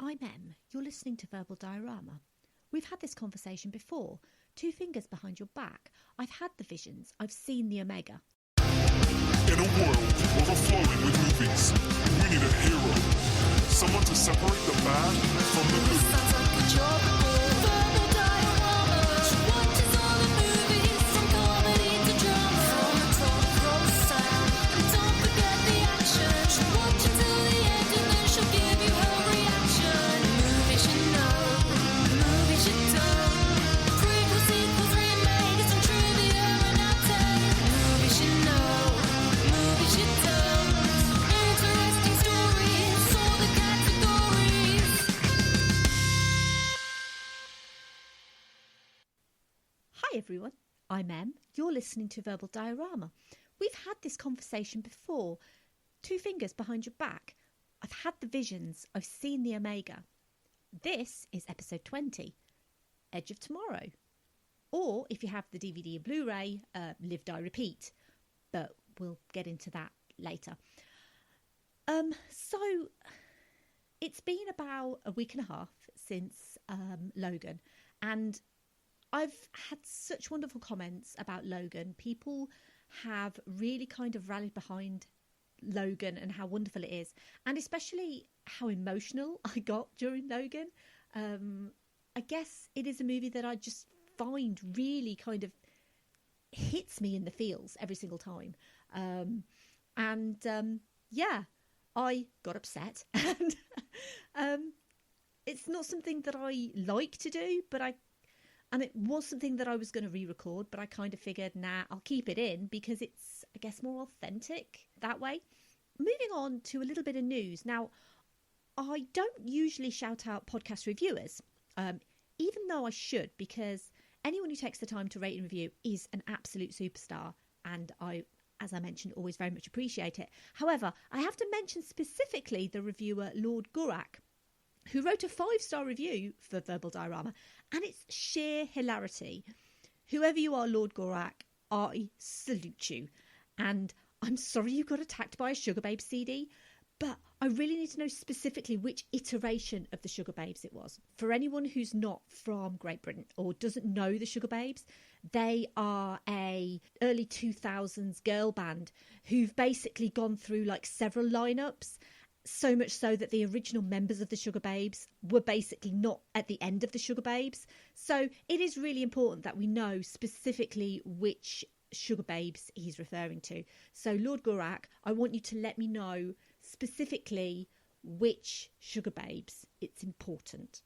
I'm Em. You're listening to Verbal Diorama. We've had this conversation before. 2 fingers behind your back. I've had the visions. I've seen the Omega. In a world overflowing with movies, we need a hero. Someone to separate the bad from the good. Sounds like a job. Verbal dioramas. Watches all the movies from comedy to drama. From the top roll sound. And don't forget the action. She'll watch until the end and then she'll give you her reaction. Movies you know, movies you don't. Prequels, sequels, remakes, and trivia and outtakes. Movies you know, movies you don't. Interesting stories, all the categories. Hi everyone, I'm Em. You're listening to Verbal Diorama. We've had this conversation before. 2 fingers behind your back. I've had the visions. I've seen the Omega. This is episode 20, Edge of Tomorrow. Or if you have the DVD and Blu-ray, Live, Die, Repeat. But we'll get into that later. So it's been about a week and a half since Logan, and I've had such wonderful comments about Logan. People have really kind of rallied behind Logan and how wonderful it is, and especially how emotional I got during Logan. I guess it is a movie that I just find really kind of hits me in the feels every single time. Yeah, I got upset, and it's not something that I like to do, but and it was something that I was going to re-record, but I kind of figured, nah, I'll keep it in because it's, I guess, more authentic that way. Moving on to a little bit of news. Now, I don't usually shout out podcast reviewers, even though I should, because anyone who takes the time to rate and review is an absolute superstar, and I, as I mentioned, always very much appreciate it. However, I have to mention specifically the reviewer Lord Gorak, who wrote a 5-star review for Verbal Diorama, and it's sheer hilarity. Whoever you are, Lord Gorak, I salute you. And I'm sorry you got attacked by a Sugar Babes CD, but I really need to know specifically which iteration of the Sugar Babes it was. For anyone who's not from Great Britain or doesn't know the Sugar Babes, they are a early 2000s girl band who've basically gone through like several lineups. So much so that the original members of the Sugar Babes were basically not at the end of the Sugar Babes. So it is really important that we know specifically which Sugar Babes he's referring to. So Lord Gorak, I want you to let me know specifically which Sugar Babes. It's important.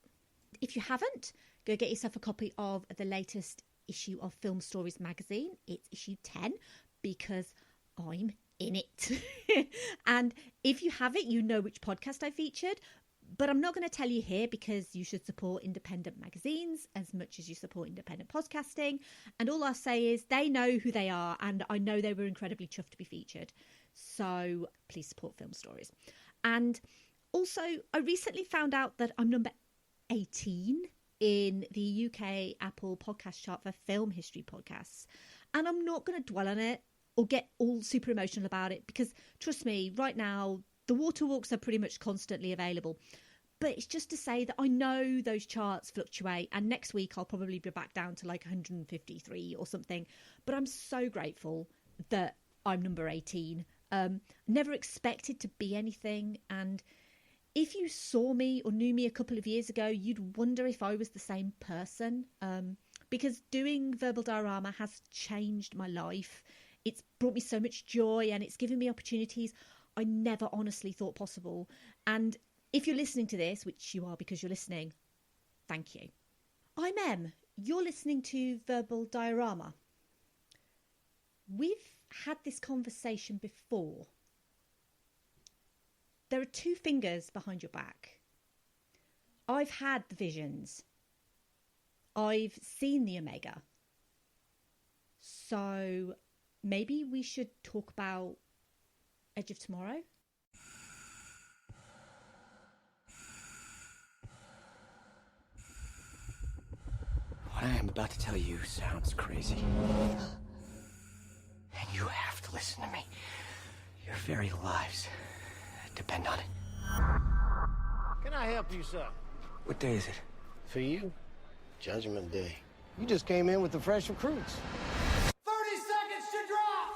If you haven't, go get yourself a copy of the latest issue of Film Stories magazine. It's issue 10 because I'm in it. And if you have it, you know which podcast I featured, but I'm not going to tell you here because you should support independent magazines as much as you support independent podcasting. And all I'll say is they know who they are, and I know they were incredibly chuffed to be featured. So please support Film Stories. And also, I recently found out that I'm number 18 in the UK Apple podcast chart for film history podcasts. And I'm not going to dwell on it or get all super emotional about it because, trust me, right now, the waterwalks are pretty much constantly available. But it's just to say that I know those charts fluctuate, and next week I'll probably be back down to like 153 or something. But I'm so grateful that I'm number 18. Never expected to be anything, and if you saw me or knew me a couple of years ago, you'd wonder if I was the same person, because doing Verbal Diorama has changed my life. It's brought me so much joy, and it's given me opportunities I never honestly thought possible. And if you're listening to this, which you are because you're listening, thank you. I'm Em. You're listening to Verbal Diorama. We've had this conversation before. There are 2 fingers behind your back. I've had the visions. I've seen the Omega. So maybe we should talk about Edge of Tomorrow? What I am about to tell you sounds crazy. And you have to listen to me. Your very lives depend on it. Can I help you, sir? What day is it? For you, Judgment Day. You just came in with the fresh recruits. 30 seconds to drop!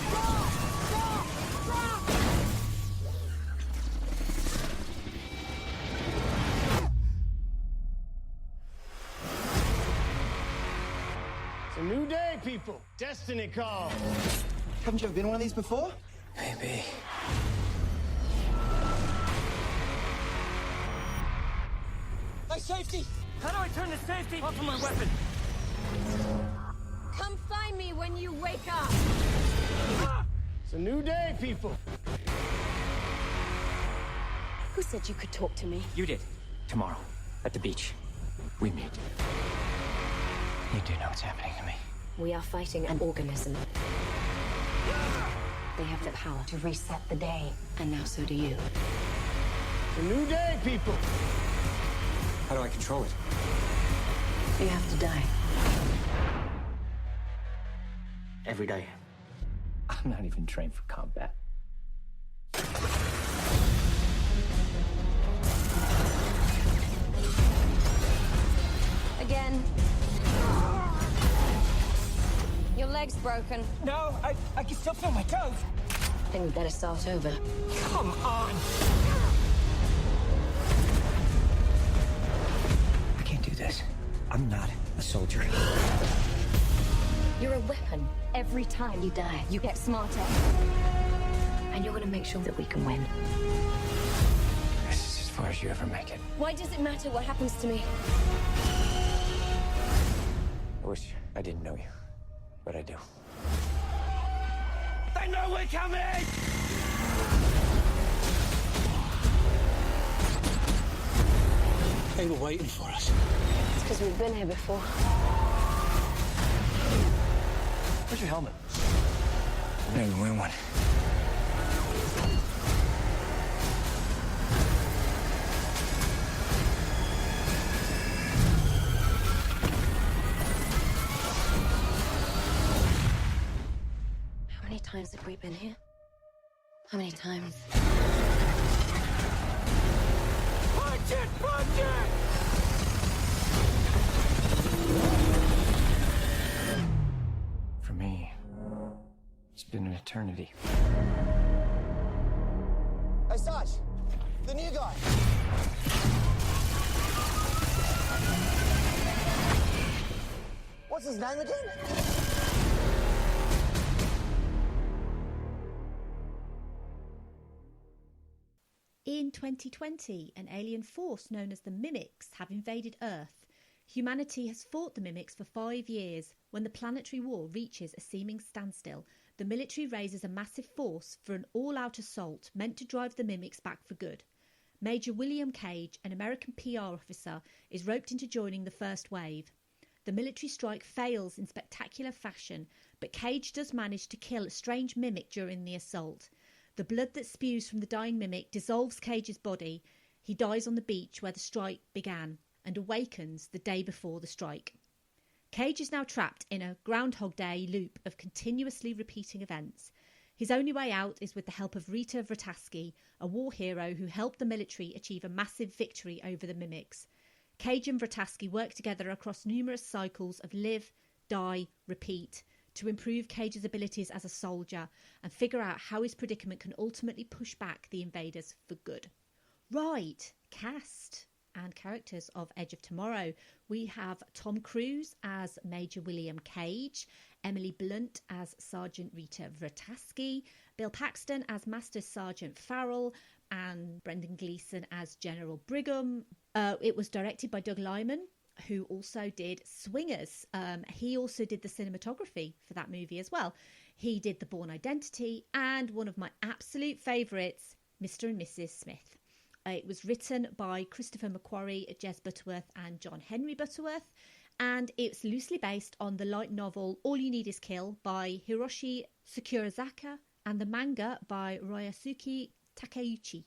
Drop! Drop! Drop! It's a new day, people. Destiny calls. Haven't you ever been one of these before? Maybe. Hey, safety! How do I turn the safety off of my weapon? Come find me when you wake up. It's a new day, people. Who said you could talk to me? You did. Tomorrow, at the beach. We meet. You do know what's happening to me. We are fighting an organism. They have the power to reset the day, and now so do you. It's a new day, people. How do I control it? You have to die. Every day. I'm not even trained for combat. Again. Your leg's broken. No, I can still feel my toes. Then we better start over. Come on. I can't do this. I'm not a soldier. You're a weapon. Every time you die, you get smarter. And you're gonna make sure that we can win. This is as far as you ever make it. Why does it matter what happens to me? I wish I didn't know you, but I do. They know we're coming! They were waiting for us. It's because we've been here before. Where's your helmet? I'm not even wearing one. How many times have we been here? How many times? Punch it! Punch it! For me, it's been an eternity. Hey, Sarge, the new guy. What's his name again? In 2020, an alien force known as the Mimics have invaded Earth. Humanity has fought the Mimics for 5 years. When the planetary war reaches a seeming standstill, the military raises a massive force for an all-out assault meant to drive the Mimics back for good. Major William Cage, an American PR officer, is roped into joining the first wave. The military strike fails in spectacular fashion, but Cage does manage to kill a strange Mimic during the assault. The blood that spews from the dying Mimic dissolves Cage's body. He dies on the beach where the strike began and awakens the day before the strike. Cage is now trapped in a Groundhog Day loop of continuously repeating events. His only way out is with the help of Rita Vrataski, a war hero who helped the military achieve a massive victory over the Mimics. Cage and Vrataski work together across numerous cycles of live, die, repeat, to improve Cage's abilities as a soldier and figure out how his predicament can ultimately push back the invaders for good. Right, cast and characters of Edge of Tomorrow. We have Tom Cruise as Major William Cage, Emily Blunt as Sergeant Rita Vrataski, Bill Paxton as Master Sergeant Farrell, and Brendan Gleeson as General Brigham. It was directed by Doug Liman, who also did Swingers. He also did the cinematography for that movie as well. He did The Bourne Identity and one of my absolute favourites, Mr. and Mrs. Smith. It was written by Christopher McQuarrie, Jez Butterworth and John Henry Butterworth, and it's loosely based on the light novel All You Need Is Kill by Hiroshi Sakurazaka and the manga by Ryosuke Takeuchi.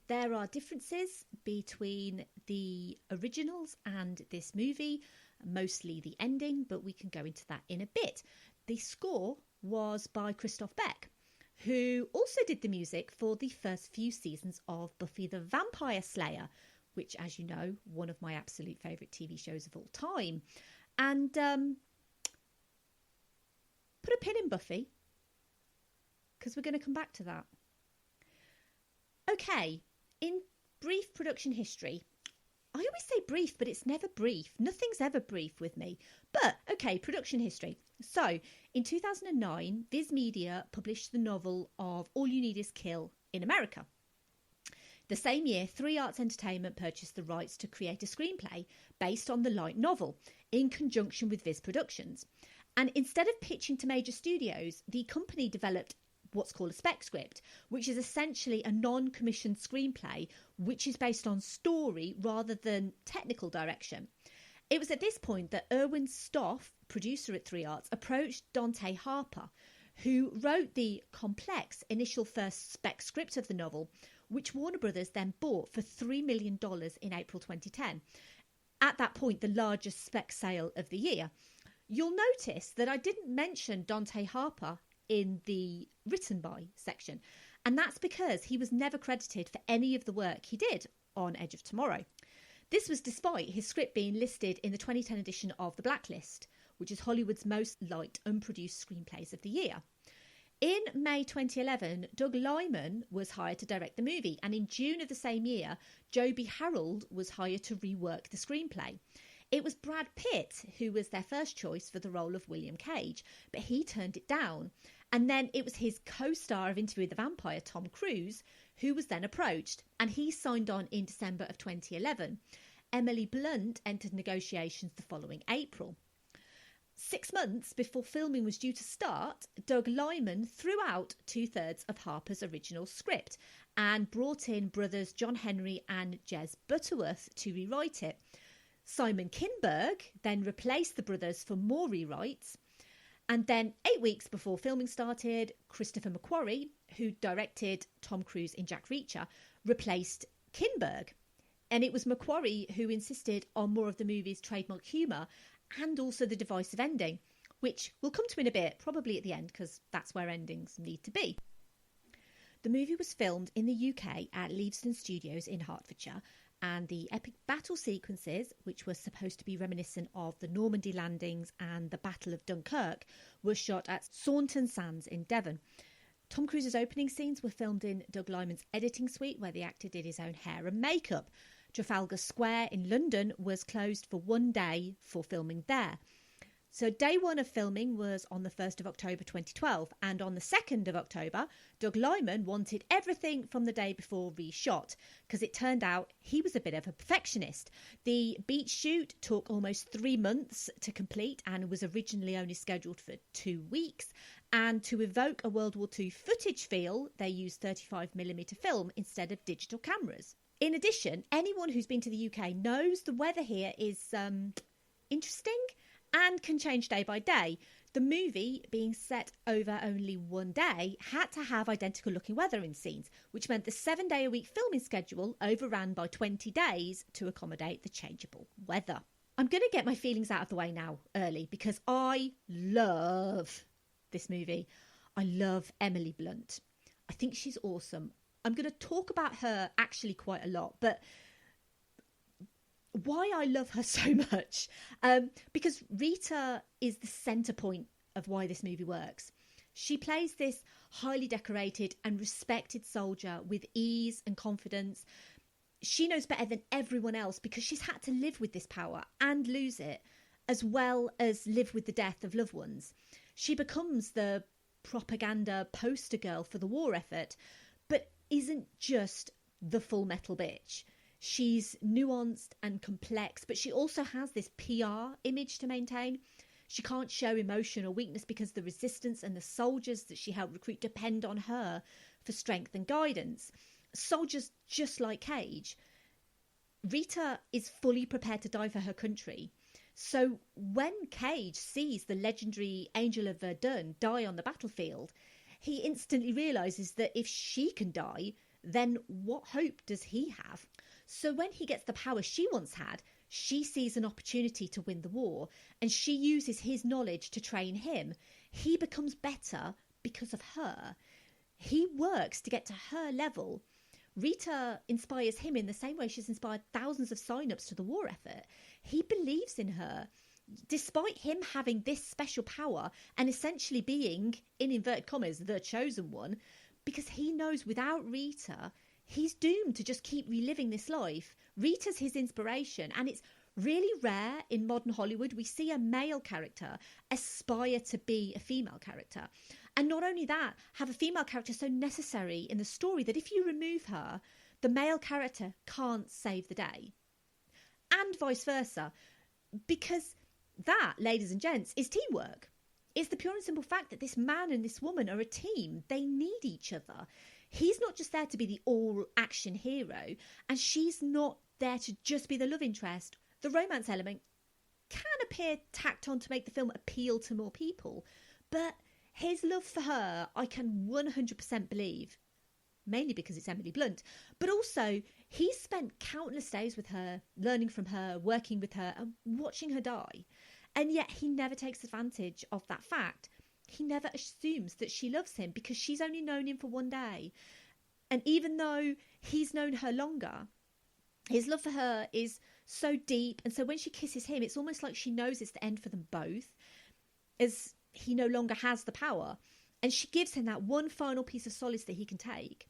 There are differences between the originals and this movie, mostly the ending, but we can go into that in a bit. The score was by Christoph Beck. who also did the music for the first few seasons of Buffy the Vampire Slayer, which, as you know, one of my absolute favourite TV shows of all time. And put a pin in Buffy, because we're going to come back to that. Okay, in brief production history, I always say brief, but it's never brief. Nothing's ever brief with me. But, okay, production history. So, in 2009, Viz Media published the novel of All You Need Is Kill in America. The same year, 3 Arts Entertainment purchased the rights to create a screenplay based on the light novel in conjunction with Viz Productions. And instead of pitching to major studios, the company developed what's called a spec script, which is essentially a non-commissioned screenplay which is based on story rather than technical direction. It was at this point that Erwin Stoff, producer at 3 Arts, approached Dante Harper, who wrote the complex initial first spec script of the novel, which Warner Brothers then bought for $3 million in April 2010. At that point, the largest spec sale of the year. You'll notice that I didn't mention Dante Harper in the written by section, and that's because he was never credited for any of the work he did on Edge of Tomorrow. This was despite his script being listed in the 2010 edition of The Blacklist, which is Hollywood's most liked unproduced screenplays of the year. In May 2011, Doug Liman was hired to direct the movie, and in June of the same year, Joby Harold was hired to rework the screenplay. It was Brad Pitt who was their first choice for the role of William Cage, but he turned it down. And then it was his co-star of Interview with the Vampire, Tom Cruise, who was then approached, and he signed on in December of 2011. Emily Blunt entered negotiations the following April. 6 months before filming was due to start, Doug Liman threw out 2/3 of Harper's original script and brought in brothers John Henry and Jez Butterworth to rewrite it. Simon Kinberg then replaced the brothers for more rewrites. And then 8 weeks before filming started, Christopher McQuarrie, who directed Tom Cruise in Jack Reacher, replaced Kinberg. And it was McQuarrie who insisted on more of the movie's trademark humour and also the divisive ending, which we'll come to in a bit, probably at the end, because that's where endings need to be. The movie was filmed in the UK at Leavesden Studios in Hertfordshire, and the epic battle sequences, which were supposed to be reminiscent of the Normandy landings and the Battle of Dunkirk, were shot at Saunton Sands in Devon. Tom Cruise's opening scenes were filmed in Doug Liman's editing suite, where the actor did his own hair and makeup. Trafalgar Square in London was closed for 1 day for filming there. So day 1 of filming was on the 1st of October 2012, and on the 2nd of October, Doug Liman wanted everything from the day before reshot, because it turned out he was a bit of a perfectionist. The beach shoot took almost 3 months to complete and was originally only scheduled for 2 weeks. And to evoke a World War II footage feel, they used 35mm film instead of digital cameras. In addition, anyone who's been to the UK knows the weather here is interesting and can change day by day. The movie, being set over only 1 day, had to have identical looking weather in scenes, which meant the 7-day-a-week filming schedule overran by 20 days to accommodate the changeable weather. I'm going to get my feelings out of the way now early, because I love this movie. I love Emily Blunt. I think she's awesome. I'm going to talk about her actually quite a lot, but why I love her so much, because Rita is the centre point of why this movie works. She plays this highly decorated and respected soldier with ease and confidence. She knows better than everyone else because she's had to live with this power and lose it, as well as live with the death of loved ones. She becomes the propaganda poster girl for the war effort, but isn't just the full metal bitch. She's nuanced and complex, but she also has this PR image to maintain. She can't show emotion or weakness because the resistance and the soldiers that she helped recruit depend on her for strength and guidance. Soldiers just like Cage. Rita is fully prepared to die for her country. So when Cage sees the legendary Angel of Verdun die on the battlefield, he instantly realises that if she can die, then what hope does he have? So when he gets the power she once had, she sees an opportunity to win the war, and she uses his knowledge to train him. He becomes better because of her. he works to get to her level. Rita inspires him in the same way she's inspired thousands of sign-ups to the war effort. He believes in her, despite him having this special power and essentially being, in inverted commas, the chosen one, because he knows without Rita, he's doomed to just keep reliving this life. Rita's his inspiration, and it's really rare in modern Hollywood. We see a male character aspire to be a female character. And not only that, have a female character so necessary in the story that if you remove her, the male character can't save the day. And vice versa. Because that, ladies and gents, is teamwork. It's the pure and simple fact that this man and this woman are a team. They need each other. He's not just there to be the all-action hero, and she's not there to just be the love interest. The romance element can appear tacked on to make the film appeal to more people, but his love for her, I can 100% believe, mainly because it's Emily Blunt, but also he's spent countless days with her, learning from her, working with her, and watching her die. And yet he never takes advantage of that fact. He never assumes that she loves him because she's only known him for one day. And even though he's known her longer, his love for her is so deep. And so when she kisses him, it's almost like she knows it's the end for them both, as he no longer has the power. And she gives him that one final piece of solace that he can take.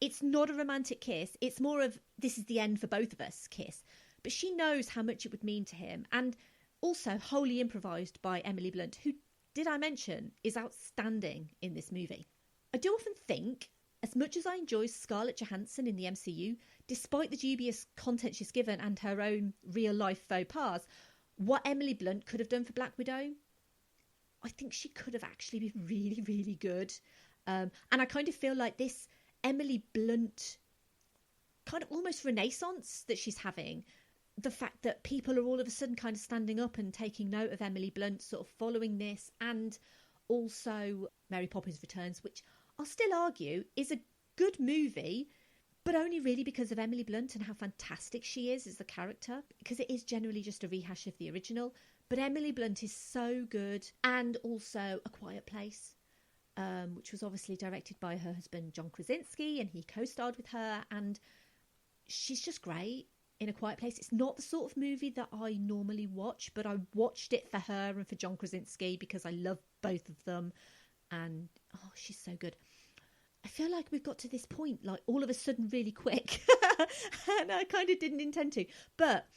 It's not a romantic kiss. It's more of, this is the end for both of us kiss. But she knows how much it would mean to him. And also wholly improvised by Emily Blunt, who, did I mention, is outstanding in this movie. I do often think, as much as I enjoy Scarlett Johansson in the MCU, despite the dubious content she's given and her own real-life faux pas, what Emily Blunt could have done for Black Widow, I think she could have actually been really, really good. And I kind of feel like this Emily Blunt kind of almost renaissance that she's having, the fact that people are all of a sudden kind of standing up and taking note of Emily Blunt, sort of following this, and also Mary Poppins Returns, which I'll still argue is a good movie, but only really because of Emily Blunt and how fantastic she is as a character, because it is generally just a rehash of the original. But Emily Blunt is so good. And also A Quiet Place, which was obviously directed by her husband John Krasinski, and he co-starred with her, and she's just great in A Quiet Place. It's not the sort of movie that I normally watch, but I watched it for her and for John Krasinski because I love both of them, and oh, she's so good. I feel like we've got to this point, like all of a sudden really quick, and I kind of didn't intend to. But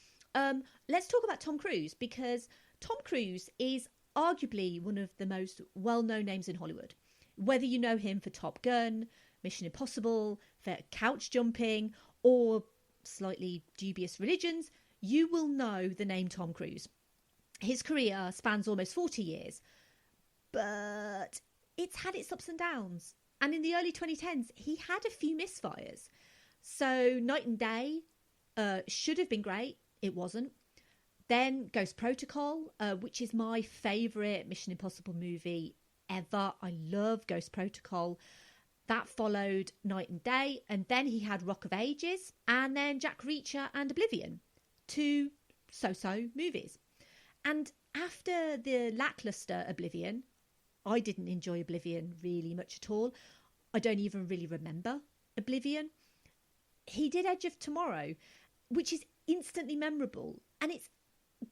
let's talk about Tom Cruise, because Tom Cruise is arguably one of the most well-known names in Hollywood. Whether you know him for Top Gun, Mission Impossible, for couch jumping, or slightly dubious religions, you will know the name Tom Cruise. His career spans almost 40 years, but it's had its ups and downs. And in the early 2010s, he had a few misfires. So Night and Day should have been great. It wasn't. Then Ghost Protocol, which is my favourite Mission Impossible movie ever. I love Ghost Protocol. That followed Night and Day. And then he had Rock of Ages. And then Jack Reacher and Oblivion. 2 so-so movies. And after the lacklustre Oblivion, I didn't enjoy Oblivion really much at all. I don't even really remember Oblivion. He did Edge of Tomorrow, which is instantly memorable. And it's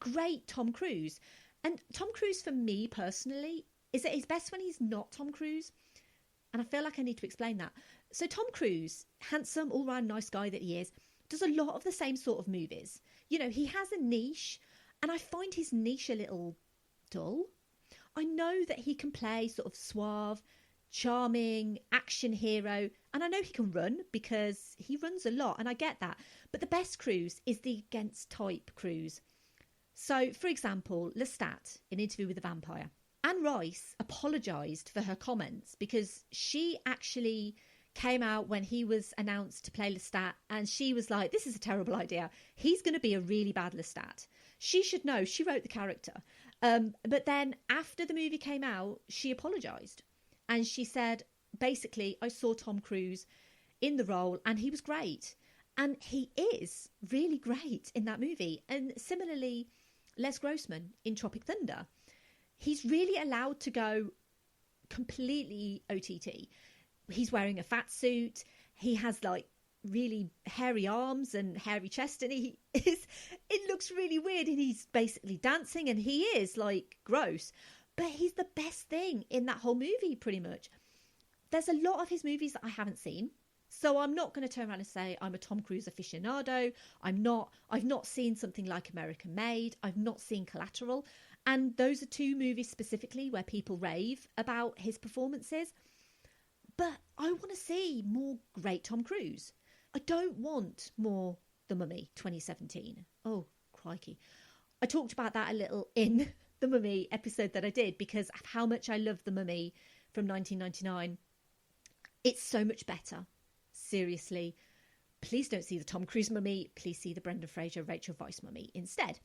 great Tom Cruise. And Tom Cruise, for me personally, is at his best when he's not Tom Cruise. And I feel like I need to explain that. So Tom Cruise, handsome, all-round nice guy that he is, does a lot of the same sort of movies. You know, he has a niche, and I find his niche a little dull. I know that he can play sort of suave, charming, action hero, and I know he can run because he runs a lot, and I get that. But the best Cruise is the against type Cruise. So, for example, Lestat in Interview with the Vampire. Anne Rice apologised for her comments because she actually came out when he was announced to play Lestat, and she was like, this is a terrible idea. He's going to be a really bad Lestat. She should know. She wrote the character. But then after the movie came out, she apologised. And she said, basically, I saw Tom Cruise in the role and he was great. And he is really great in that movie. And similarly, Les Grossman in Tropic Thunder. He's really allowed to go completely OTT. He's wearing a fat suit. He has like really hairy arms and hairy chest, and it looks really weird, and he's basically dancing, and he is like gross, but he's the best thing in that whole movie pretty much. There's a lot of his movies that I haven't seen, so I'm not going to turn around and say I'm a Tom Cruise aficionado. I've not seen something like American Made. I've not seen Collateral, and those are two movies specifically where people rave about his performances. But I want to see more great Tom Cruise. I don't want more The Mummy 2017. Oh, crikey. I talked about that a little in the Mummy episode that I did because of how much I love The Mummy from 1999. It's so much better. Seriously. Please don't see the Tom Cruise Mummy. Please see the Brendan Fraser, Rachel Weisz Mummy instead.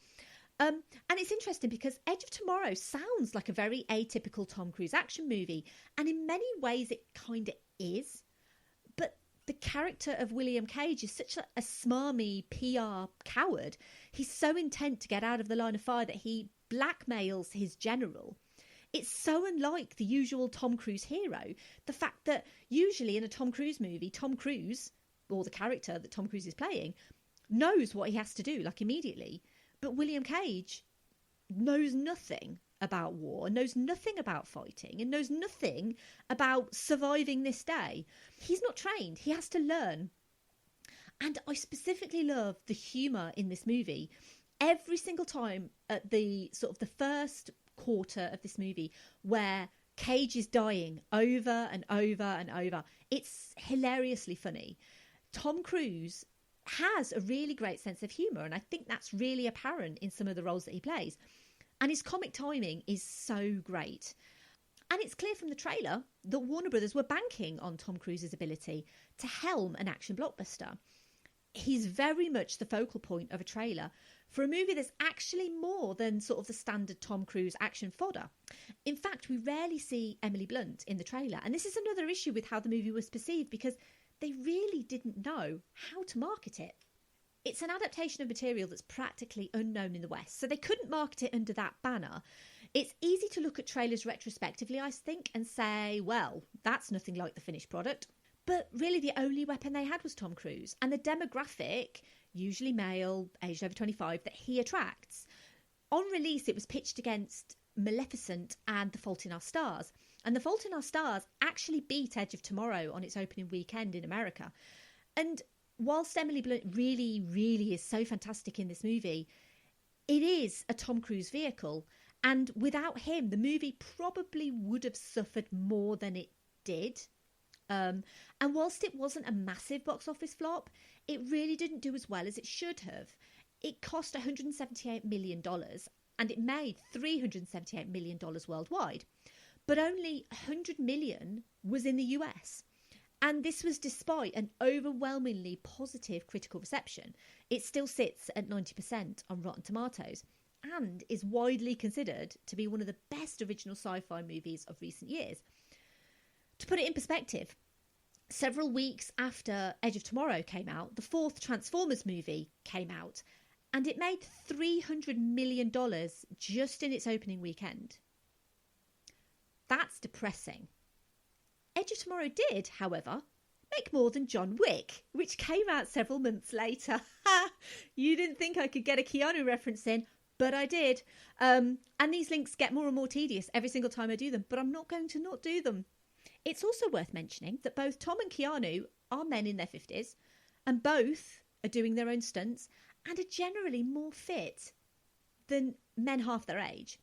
And it's interesting because Edge of Tomorrow sounds like a very atypical Tom Cruise action movie. And in many ways it kind of is. But the character of William Cage is such a smarmy PR coward. He's so intent to get out of the line of fire that he blackmails his general. It's so unlike the usual Tom Cruise hero. The fact that usually in a Tom Cruise movie, Tom Cruise, or the character that Tom Cruise is playing, knows what he has to do, like immediately. But William Cage knows nothing about war, knows nothing about fighting, and knows nothing about surviving this day. He's not trained. He has to learn. And I specifically love the humour in this movie. Every single time at the sort of the first quarter of this movie where Cage is dying over and over and over, it's hilariously funny. Tom Cruise has a really great sense of humour, and I think that's really apparent in some of the roles that he plays. And his comic timing is so great. And it's clear from the trailer that Warner Brothers were banking on Tom Cruise's ability to helm an action blockbuster. He's very much the focal point of a trailer for a movie that's actually more than sort of the standard Tom Cruise action fodder. In fact, we rarely see Emily Blunt in the trailer. And this is another issue with how the movie was perceived because they really didn't know how to market it. It's an adaptation of material that's practically unknown in the West, so they couldn't market it under that banner. It's easy to look at trailers retrospectively, I think, and say, well, that's nothing like the finished product. But really the only weapon they had was Tom Cruise, and the demographic, usually male, aged over 25, that he attracts. On release, it was pitched against Maleficent and The Fault in Our Stars. And The Fault in Our Stars actually beat Edge of Tomorrow on its opening weekend in America. And whilst Emily Blunt really, really is so fantastic in this movie, it is a Tom Cruise vehicle. And without him, the movie probably would have suffered more than it did. And whilst it wasn't a massive box office flop, it really didn't do as well as it should have. It cost $178 million and it made $378 million worldwide. But only $100 million was in the US. And this was despite an overwhelmingly positive critical reception. It still sits at 90% on Rotten Tomatoes and is widely considered to be one of the best original sci-fi movies of recent years. To put it in perspective, several weeks after Edge of Tomorrow came out, the fourth Transformers movie came out, and it made $300 million just in its opening weekend. That's depressing. Edge of Tomorrow did, however, make more than John Wick, which came out several months later. You didn't think I could get a Keanu reference in, but I did. And these links get more and more tedious every single time I do them, but I'm not going to not do them. It's also worth mentioning that both Tom and Keanu are men in their 50s, and both are doing their own stunts and are generally more fit than men half their age.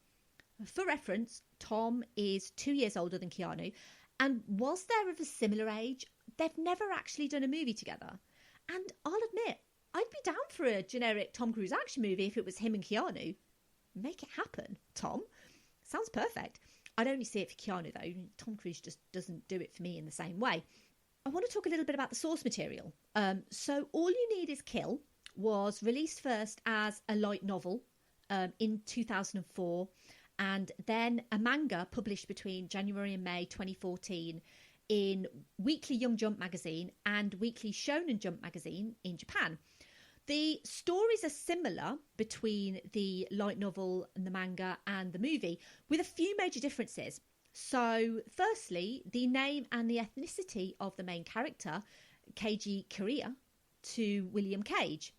For reference, Tom is 2 years older than Keanu, and whilst they're of a similar age, they've never actually done a movie together. And I'll admit, I'd be down for a generic Tom Cruise action movie if it was him and Keanu. Make it happen, Tom. Sounds perfect. I'd only see it for Keanu, though. Tom Cruise just doesn't do it for me in the same way. I want to talk a little bit about the source material. So All You Need Is Kill was released first as a light novel in 2004, and then a manga published between January and May 2014 in Weekly Young Jump magazine and Weekly Shonen Jump magazine in Japan. The stories are similar between the light novel and the manga and the movie, with a few major differences. So, firstly, the name and the ethnicity of the main character, Keiji Korea, to William Cage.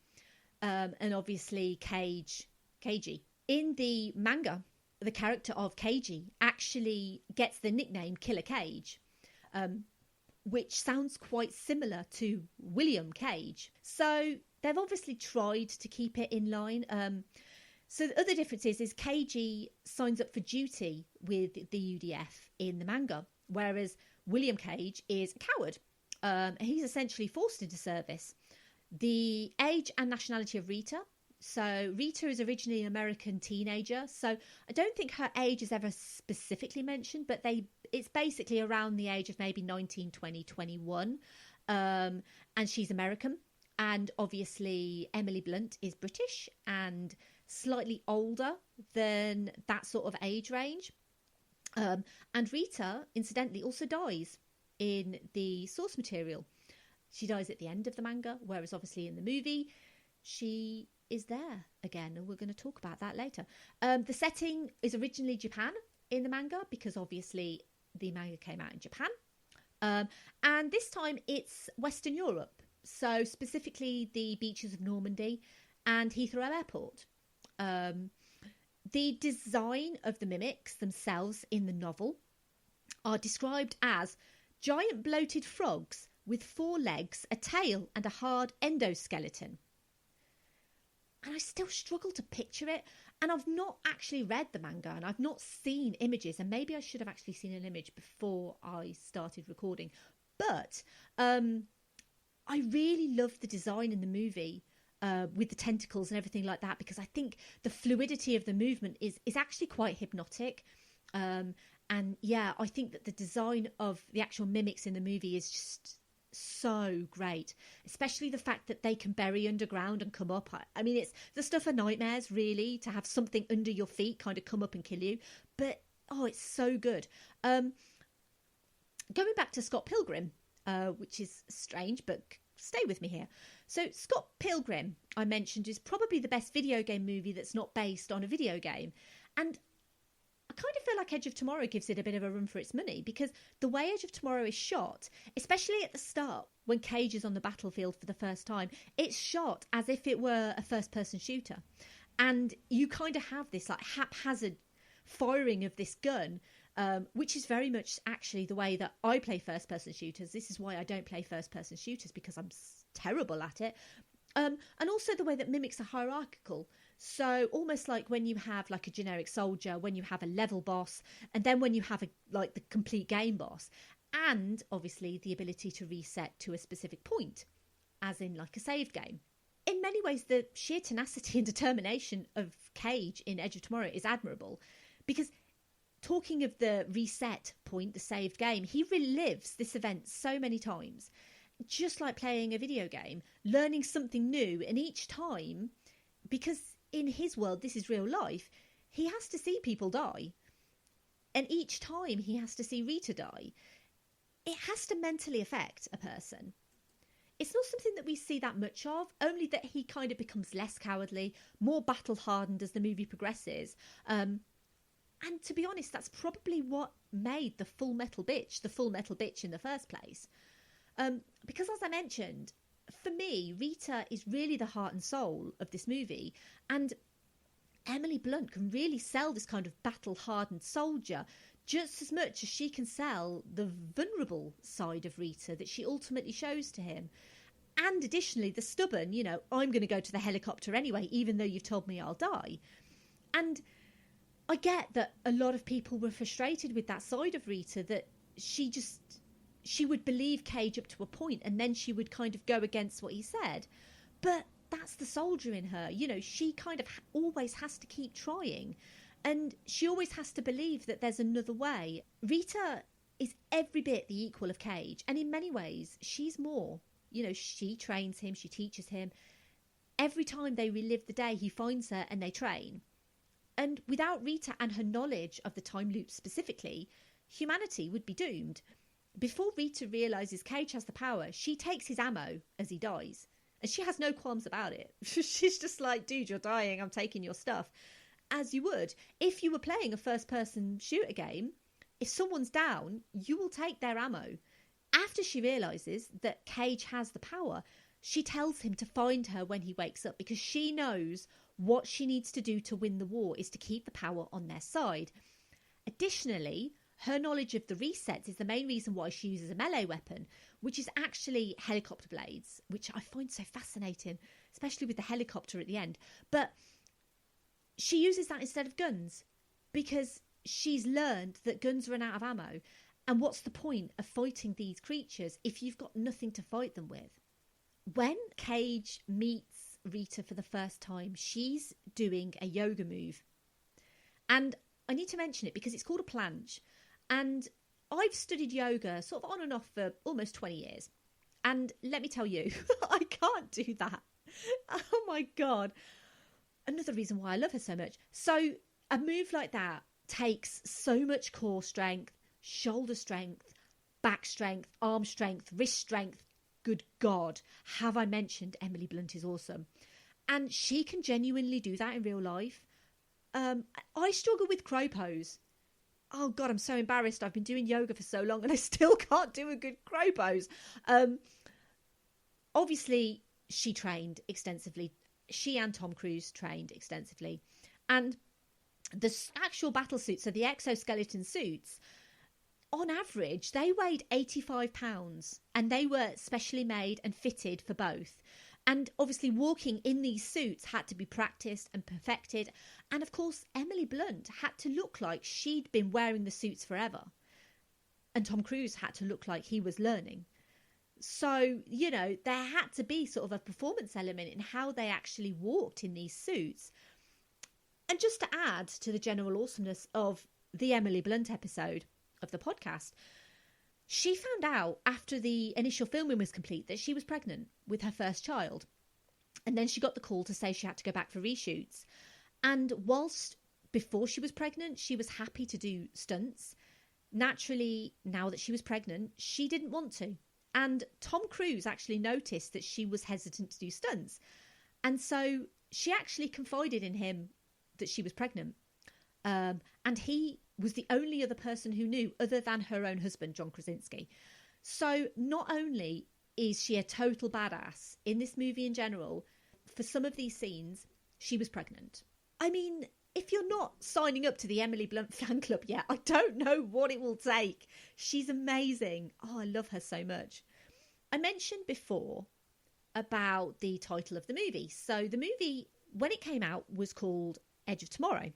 And obviously, Keiji. In the manga, the character of Keiji actually gets the nickname Killer Cage, which sounds quite similar to William Cage. So they've obviously tried to keep it in line. So the other difference is Keiji signs up for duty with the UDF in the manga, whereas William Cage is a coward. He's essentially forced into service. The age and nationality of Rita. So Rita is originally an American teenager. So I don't think her age is ever specifically mentioned, but it's basically around the age of maybe 19, 20, 21. And she's American. And obviously Emily Blunt is British and slightly older than that sort of age range. And Rita, incidentally, also dies in the source material. She dies at the end of the manga, whereas obviously in the movie, she is there again, and we're going to talk about that later. The setting is originally Japan in the manga, because obviously the manga came out in Japan. And this time it's Western Europe, so specifically the beaches of Normandy and Heathrow Airport. The design of the mimics themselves in the novel are described as giant bloated frogs with 4 legs, a tail and a hard endoskeleton. And I still struggle to picture it. And I've not actually read the manga, and I've not seen images. And maybe I should have actually seen an image before I started recording. But I really love the design in the movie with the tentacles and everything like that, because I think the fluidity of the movement is actually quite hypnotic. And yeah, I think that the design of the actual mimics in the movie is just so great, especially the fact that they can bury underground and come up. I mean, it's the stuff of nightmares, really, to have something under your feet kind of come up and kill you. But oh, it's so good. Going back to Scott Pilgrim, which is strange, but stay with me here. So Scott Pilgrim, I mentioned, is probably the best video game movie that's not based on a video game. And I kind of feel like Edge of Tomorrow gives it a bit of a run for its money, because the way Edge of Tomorrow is shot, especially at the start when Cage is on the battlefield for the first time, it's shot as if it were a first-person shooter. And you kind of have this like haphazard firing of this gun, which is very much actually the way that I play first-person shooters. This is why I don't play first-person shooters, because I'm terrible at it. And also the way that mimics are hierarchical. So almost like when you have like a generic soldier, when you have a level boss, and then when you have like the complete game boss, and obviously the ability to reset to a specific point, as in like a saved game. In many ways, the sheer tenacity and determination of Cage in Edge of Tomorrow is admirable, because talking of the reset point, the saved game, he relives this event so many times, just like playing a video game, learning something new, and each time, because in his world, this is real life, he has to see people die. And each time he has to see Rita die, it has to mentally affect a person. It's not something that we see that much of, only that he kind of becomes less cowardly, more battle-hardened as the movie progresses. And to be honest, that's probably what made the Full Metal Bitch in the first place. Because as I mentioned, for me, Rita is really the heart and soul of this movie, and Emily Blunt can really sell this kind of battle-hardened soldier just as much as she can sell the vulnerable side of Rita that she ultimately shows to him. And additionally, the stubborn, I'm going to go to the helicopter anyway, even though you've told me I'll die. And I get that a lot of people were frustrated with that side of Rita, that she would believe Cage up to a point, and then she would kind of go against what he said. But that's the soldier in her. She kind of always has to keep trying, and she always has to believe that there's another way. Rita is every bit the equal of Cage, and in many ways, she's more. She trains him, she teaches him. Every time they relive the day, he finds her and they train. And without Rita and her knowledge of the time loop specifically, humanity would be doomed. Before Rita realises Cage has the power, she takes his ammo as he dies. And she has no qualms about it. She's just like, dude, you're dying, I'm taking your stuff. As you would. If you were playing a first-person shooter game, if someone's down, you will take their ammo. After she realises that Cage has the power, she tells him to find her when he wakes up, because she knows what she needs to do to win the war is to keep the power on their side. Additionally, her knowledge of the resets is the main reason why she uses a melee weapon, which is actually helicopter blades, which I find so fascinating, especially with the helicopter at the end. But she uses that instead of guns because she's learned that guns run out of ammo. And what's the point of fighting these creatures if you've got nothing to fight them with? When Cage meets Rita for the first time, she's doing a yoga move. And I need to mention it because it's called a planche. And I've studied yoga sort of on and off for almost 20 years. And let me tell you, I can't do that. Oh my God. Another reason why I love her so much. So a move like that takes so much core strength, shoulder strength, back strength, arm strength, wrist strength. Good God, have I mentioned Emily Blunt is awesome? And she can genuinely do that in real life. I struggle with crow pose. Oh God, I'm so embarrassed. I've been doing yoga for so long and I still can't do a good crow pose. Obviously, she trained extensively. She and Tom Cruise trained extensively. And the actual battle suits, so the exoskeleton suits, on average, they weighed 85 pounds and they were specially made and fitted for both. And obviously walking in these suits had to be practiced and perfected. And of course, Emily Blunt had to look like she'd been wearing the suits forever. And Tom Cruise had to look like he was learning. So, you know, there had to be sort of a performance element in how they actually walked in these suits. And just to add to the general awesomeness of the Emily Blunt episode of the podcast, she found out after the initial filming was complete that she was pregnant with her first child. And then she got the call to say she had to go back for reshoots. And whilst before she was pregnant, she was happy to do stunts. Naturally, now that she was pregnant, she didn't want to. And Tom Cruise actually noticed that she was hesitant to do stunts. And so she actually confided in him that she was pregnant. And he was the only other person who knew other than her own husband, John Krasinski. So not only is she a total badass in this movie in general, for some of these scenes, she was pregnant. I mean, if you're not signing up to the Emily Blunt fan club yet, I don't know what it will take. She's amazing. Oh, I love her so much. I mentioned before about the title of the movie. So the movie, when it came out, was called Edge of Tomorrow.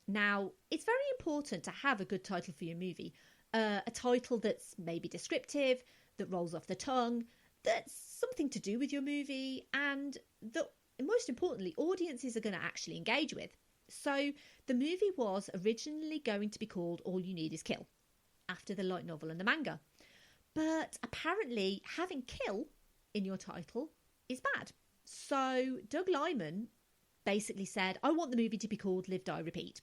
Now, it's very important to have a good title for your movie. A title that's maybe descriptive, that rolls off the tongue, that's something to do with your movie, and that, most importantly, audiences are going to actually engage with. So the movie was originally going to be called All You Need Is Kill, after the light novel and the manga. But apparently having kill in your title is bad. So Doug Liman basically said, I want the movie to be called Live, Die, Repeat.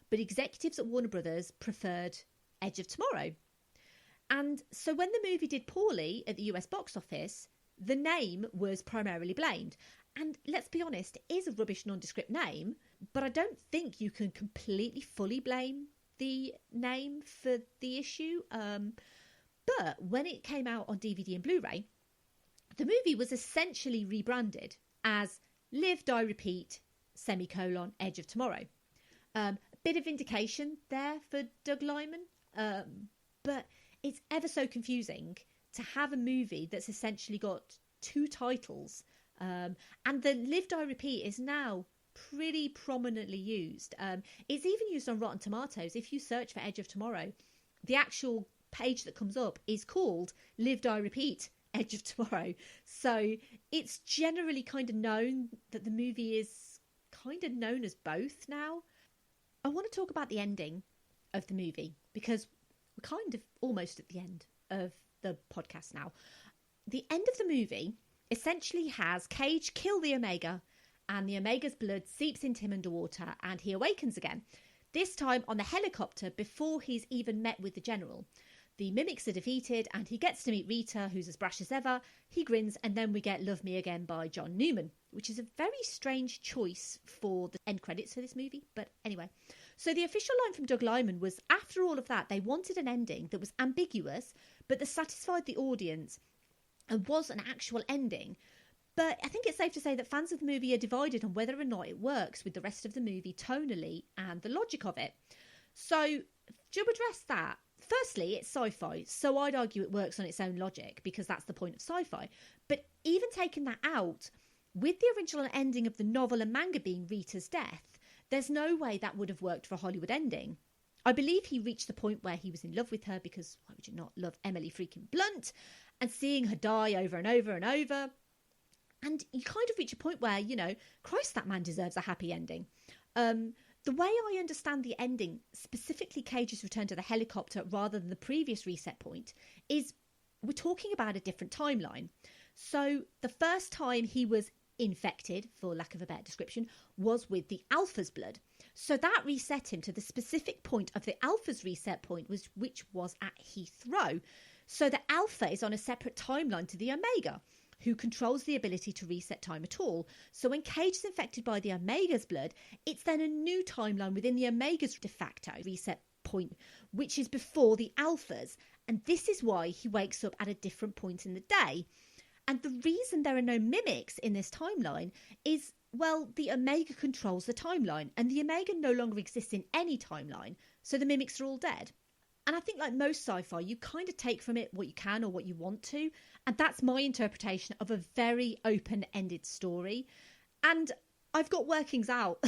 But executives at Warner Brothers preferred Edge of Tomorrow. And so when the movie did poorly at the US box office, the name was primarily blamed. And let's be honest, it is a rubbish nondescript name, but I don't think you can completely fully blame the name for the issue. But when it came out on DVD and Blu-ray, the movie was essentially rebranded as Live, Die, Repeat, Edge of Tomorrow. Bit of vindication there for Doug Liman, but it's ever so confusing to have a movie that's essentially got two titles, and the Live, Die, Repeat is now pretty prominently used. It's even used on Rotten Tomatoes. If you search for Edge of Tomorrow, the actual page that comes up is called Live, Die, Repeat, Edge of Tomorrow. So it's generally kind of known that the movie is kind of known as both now. I want to talk about the ending of the movie because we're kind of almost at the end of the podcast now. The end of the movie essentially has Cage kill the Omega, and the Omega's blood seeps into him underwater and he awakens again. This time on the helicopter before he's even met with the general. The mimics are defeated and he gets to meet Rita, who's as brash as ever. He grins, and then we get Love Me Again by John Newman, which is a very strange choice for the end credits for this movie. But anyway, so the official line from Doug Liman was, after all of that, they wanted an ending that was ambiguous, but that satisfied the audience and was an actual ending. But I think it's safe to say that fans of the movie are divided on whether or not it works with the rest of the movie tonally and the logic of it. So to address that, firstly, it's sci-fi, so I'd argue it works on its own logic because that's the point of sci-fi. But even taking that out, with the original ending of the novel and manga being Rita's death, there's no way that would have worked for a Hollywood ending. I believe he reached the point where he was in love with her, because why would you not love Emily freaking Blunt? And seeing her die over and over and over. And you kind of reach a point where, you know, Christ, that man deserves a happy ending. The way I understand the ending, specifically Cage's return to the helicopter rather than the previous reset point, is we're talking about a different timeline. So the first time he was infected, for lack of a better description, was with the Alpha's blood. So that reset him to the specific point of the Alpha's reset point, which was at Heathrow. So the Alpha is on a separate timeline to the Omega, who controls the ability to reset time at all. So when Cage is infected by the Omega's blood, it's then a new timeline within the Omega's de facto reset point, which is before the Alpha's. And this is why he wakes up at a different point in the day. And the reason there are no mimics in this timeline is, well, the Omega controls the timeline, and the Omega no longer exists in any timeline, so the mimics are all dead. And I think, like most sci-fi, you kind of take from it what you can or what you want to. And that's my interpretation of a very open-ended story. And I've got workings out.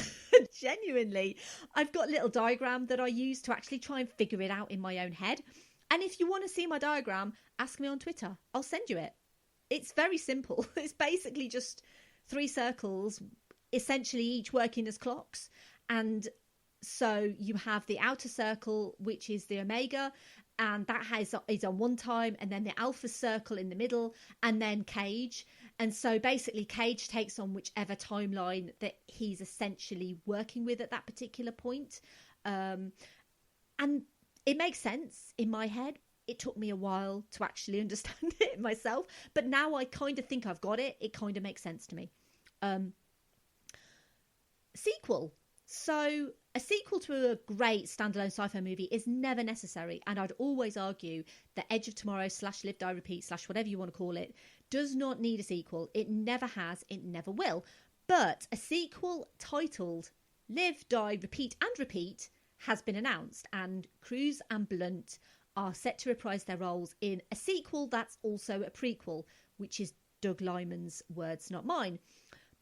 Genuinely. I've got a little diagram that I use to actually try and figure it out in my own head. And if you want to see my diagram, ask me on Twitter. I'll send you it. It's very simple. It's basically just 3 circles, essentially each working as clocks. And so you have the outer circle, which is the Omega, and that is on one time, and then the Alpha circle in the middle, and then Cage. And so basically Cage takes on whichever timeline that he's essentially working with at that particular point. And it makes sense in my head. It took me a while to actually understand it myself, but now I kind of think I've got it. It kind of makes sense to me. Sequel. So a sequel to a great standalone sci-fi movie is never necessary, and I'd always argue that Edge of Tomorrow / Live, Die, Repeat / whatever you want to call it does not need a sequel. It never has, it never will. But a sequel titled Live, Die, Repeat and Repeat has been announced, and Cruise and Blunt are set to reprise their roles in a sequel that's also a prequel, which is Doug Liman's words, not mine.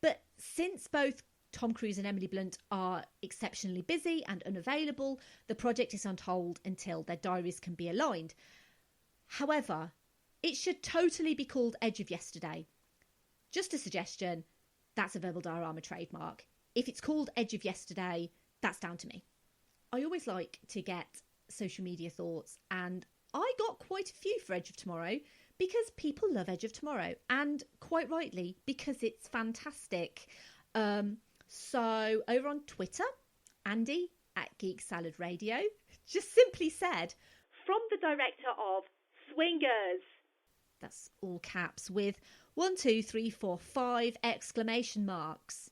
But since both Tom Cruise and Emily Blunt are exceptionally busy and unavailable, the project is on hold until their diaries can be aligned. However, it should totally be called Edge of Yesterday. Just a suggestion, that's a Verbal Diorama trademark. If it's called Edge of Yesterday, that's down to me. I always like to get social media thoughts, and I got quite a few for Edge of Tomorrow because people love Edge of Tomorrow, and quite rightly, because it's fantastic. So over on Twitter, Andy at Geek Salad Radio just simply said, from the director of Swingers. That's all caps with 1, 2, 3, 4, 5 exclamation marks.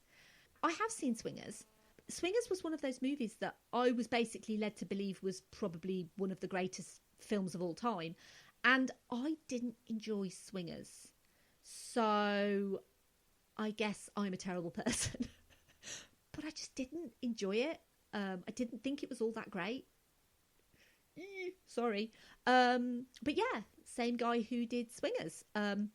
I have seen Swingers. Swingers was one of those movies that I was basically led to believe was probably one of the greatest films of all time. And I didn't enjoy Swingers. So I guess I'm a terrible person. But I just didn't enjoy it. I didn't think it was all that great. Sorry. But yeah, same guy who did Swingers. At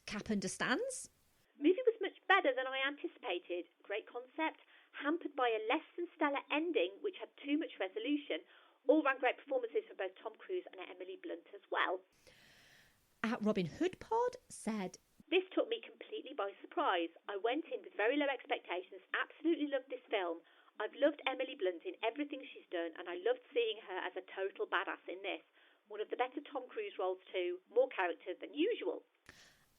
Cap Understands. Movie was much better than I anticipated. Great concept, hampered by a less than stellar ending which had too much resolution. All round great performances from both Tom Cruise and Emily Blunt as well. At Robin Hood Pod said, this took me completely by surprise. I went in with very low expectations, absolutely loved this film. I've loved Emily Blunt in everything she's done, and I loved seeing her as a total badass in this. One of the better Tom Cruise roles too, more character than usual.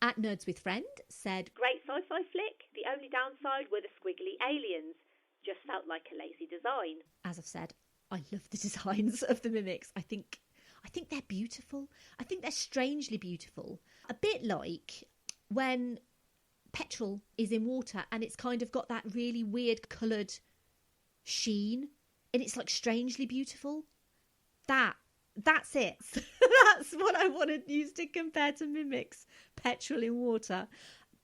At Nerds with Friend said, great sci-fi flick. The only downside were the squiggly aliens. Just felt like a lazy design. As I've said, I love the designs of the mimics. I think they're beautiful. I think they're strangely beautiful. A bit like when petrol is in water and it's kind of got that really weird coloured sheen and it's like strangely beautiful. That's it. That's what I want to use to compare to mimics. Petrol in water.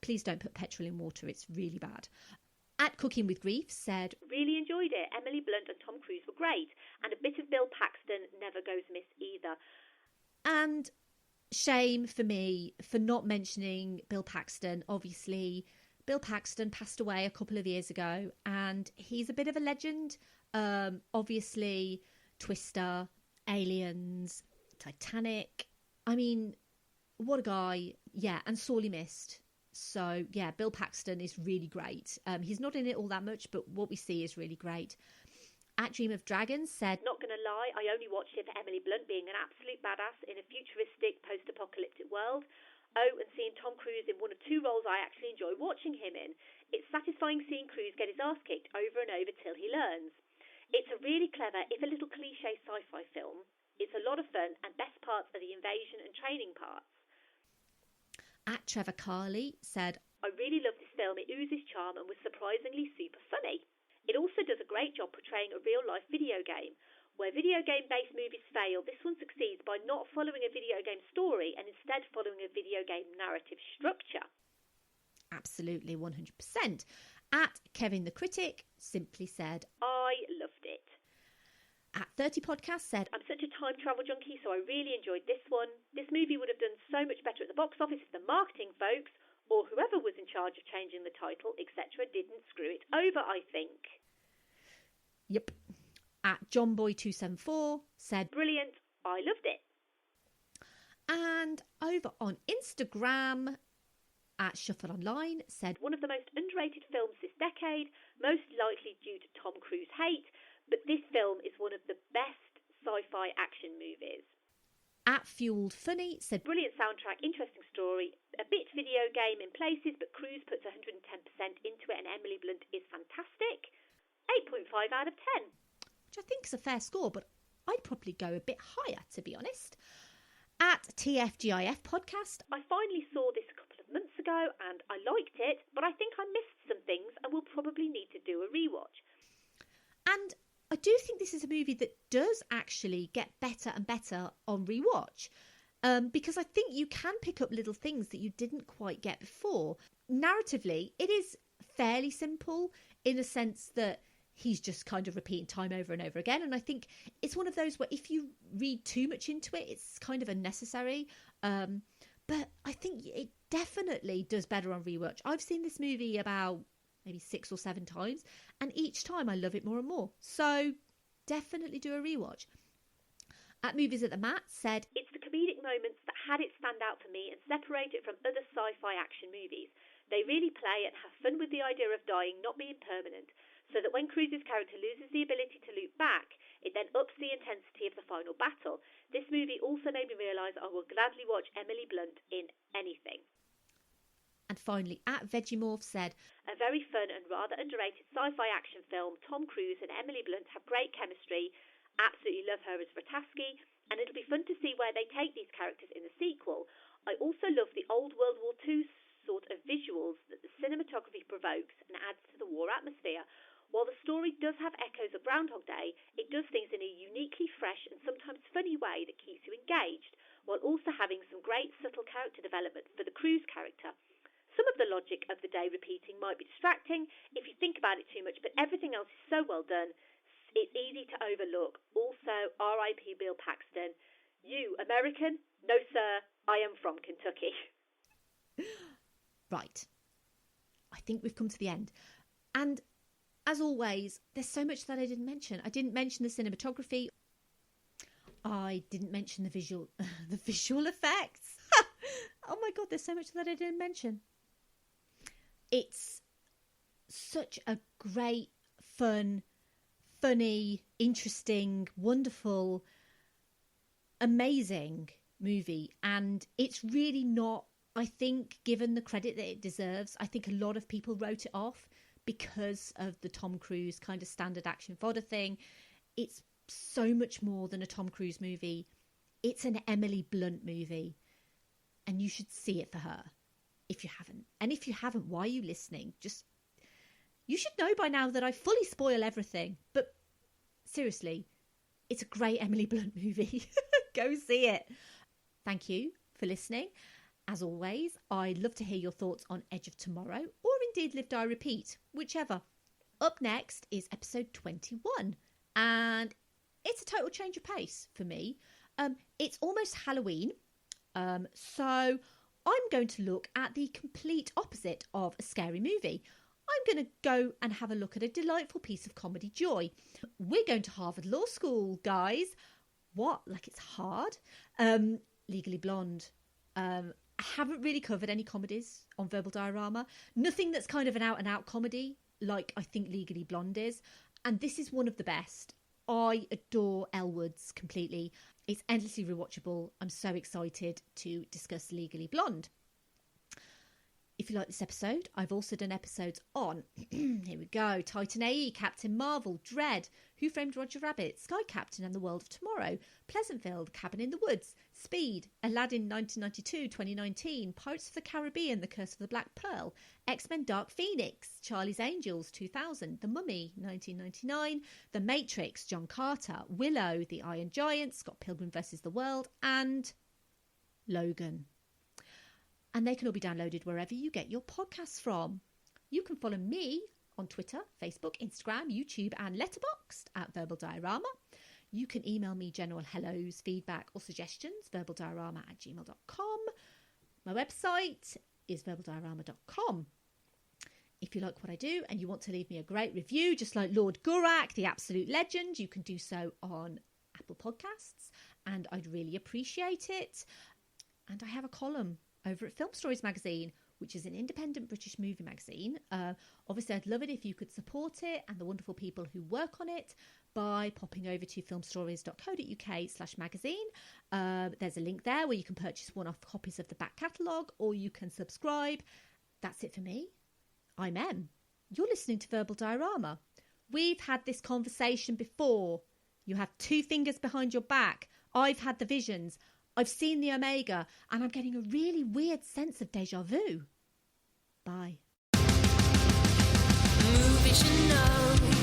Please don't put petrol in water. It's really bad. At Cooking with Grief said, really enjoyed it. Emily Blunt and Tom Cruise were great. And a bit of Bill Paxton never goes amiss either. And shame for me for not mentioning Bill Paxton. Obviously, Bill Paxton passed away a couple of years ago and he's a bit of a legend. Obviously, Twister, Aliens, Titanic. I mean, what a guy. Yeah, and sorely missed. So, yeah, Bill Paxton is really great. He's not in it all that much, but what we see is really great. At Dream of Dragons said, not going to lie, I only watched it for Emily Blunt being an absolute badass in a futuristic post-apocalyptic world. Oh, and seeing Tom Cruise in one of two roles I actually enjoy watching him in. It's satisfying seeing Cruise get his ass kicked over and over till he learns. It's a really clever, if a little cliche sci-fi film. It's a lot of fun and best parts are the invasion and training parts. At Trevor Carley said, I really love this film. It oozes charm and was surprisingly super funny. It also does a great job portraying a real-life video game. Where video game-based movies fail, this one succeeds by not following a video game story and instead following a video game narrative structure. Absolutely, 100%. At Kevin the Critic simply said, I loved it. At 30 Podcast said, I'm such a time travel junkie, so I really enjoyed this one. This movie would have done so much better at the box office if the marketing folks, or whoever was in charge of changing the title, etc., didn't screw it over, I think. Yep. At JohnBoy274 said, brilliant, I loved it. And over on Instagram, at Shuffle Online said, one of the most underrated films this decade, most likely due to Tom Cruise hate, but this film is one of the best sci-fi action movies. At Fueled Funny said, brilliant soundtrack, interesting story, a bit video game in places, but Cruise puts 110% into it and Emily Blunt is fantastic. 8.5 out of 10. Which I think is a fair score, but I'd probably go a bit higher, to be honest. At TFGIF Podcast, I finally saw this a couple of months ago and I liked it, but I think I missed some things and will probably need to do a rewatch. And I do think this is a movie that does actually get better and better on rewatch. Because I think you can pick up little things that you didn't quite get before. Narratively, it is fairly simple in a sense that he's just kind of repeating time over and over again. And I think it's one of those where if you read too much into it, it's kind of unnecessary. But I think it definitely does better on rewatch. I've seen this movie about maybe 6 or 7 times, and each time I love it more and more. So definitely do a rewatch. At Movies at the Mat said, it's the comedic moments that had it stand out for me and separate it from other sci-fi action movies. They really play and have fun with the idea of dying not being permanent, so that when Cruise's character loses the ability to loop back, it then ups the intensity of the final battle. This movie also made me realise I will gladly watch Emily Blunt in anything. And finally, at Vegemorph said, a very fun and rather underrated sci-fi action film. Tom Cruise and Emily Blunt have great chemistry. Absolutely love her as Vrataski, and it'll be fun to see where they take these characters in the sequel. I also love the old World War II sort of visuals that the cinematography provokes and adds to the war atmosphere. While the story does have echoes of Groundhog Day, it does things in a uniquely fresh and sometimes funny way that keeps you engaged, while also having some great subtle character development for the Cruise character. Some of the logic of the day repeating might be distracting if you think about it too much, but everything else is so well done, it's easy to overlook. Also, R.I.P. Bill Paxton. You, American? No, sir, I am from Kentucky. Right. I think we've come to the end. And as always, there's so much that I didn't mention. I didn't mention the cinematography. I didn't mention the visual effects. Oh my God, there's so much that I didn't mention. It's such a great, fun, funny, interesting, wonderful, amazing movie. And it's really not, I think, given the credit that it deserves. I think a lot of people wrote it off because of the Tom Cruise kind of standard action fodder thing. It's so much more than a Tom Cruise movie. It's an Emily Blunt movie, and you should see it for her if you haven't. And if you haven't, why are you listening? You should know by now that I fully spoil everything. But seriously, it's a great Emily Blunt movie. Go see it. Thank you for listening. As always, I'd love to hear your thoughts on Edge of Tomorrow, or indeed Live, Die, Repeat, whichever. Up next is episode 21, and it's a total change of pace for me. It's almost Halloween, so I'm going to look at the complete opposite of a scary movie. I'm going to go and have a look at a delightful piece of comedy joy. We're going to Harvard Law School, guys. What? Like it's hard? Legally Blonde. I haven't really covered any comedies on Verbal Diorama. Nothing that's kind of an out-and-out comedy like I think Legally Blonde is. And this is one of the best. I adore Elle Woods completely. It's endlessly rewatchable. I'm so excited to discuss Legally Blonde. If you like this episode, I've also done episodes on, here we go, Titan AE, Captain Marvel, Dread, Who Framed Roger Rabbit, Sky Captain and the World of Tomorrow, Pleasantville, Cabin in the Woods, Speed, Aladdin 1992-2019, Pirates of the Caribbean, The Curse of the Black Pearl, X-Men Dark Phoenix, Charlie's Angels 2000, The Mummy 1999, The Matrix, John Carter, Willow, The Iron Giant, Scott Pilgrim vs. the World, and Logan. And they can all be downloaded wherever you get your podcasts from. You can follow me on Twitter, Facebook, Instagram, YouTube and Letterboxd at Verbal Diorama. You can email me general hellos, feedback or suggestions, verbaldiorama@gmail.com. My website is verbaldiorama.com. If you like what I do and you want to leave me a great review, just like Lord Gurak, the absolute legend, you can do so on Apple Podcasts, and I'd really appreciate it. And I have a column over at Film Stories magazine, which is an independent British movie magazine. Obviously, I'd love it if you could support it and the wonderful people who work on it by popping over to filmstories.co.uk/magazine. There's a link there where you can purchase one-off copies of the back catalogue, or you can subscribe. That's it for me. I'm Em. You're listening to Verbal Diorama. We've had this conversation before. You have two fingers behind your back. I've had the visions. I've seen the Omega, and I'm getting a really weird sense of deja vu. Bye. Movies you know.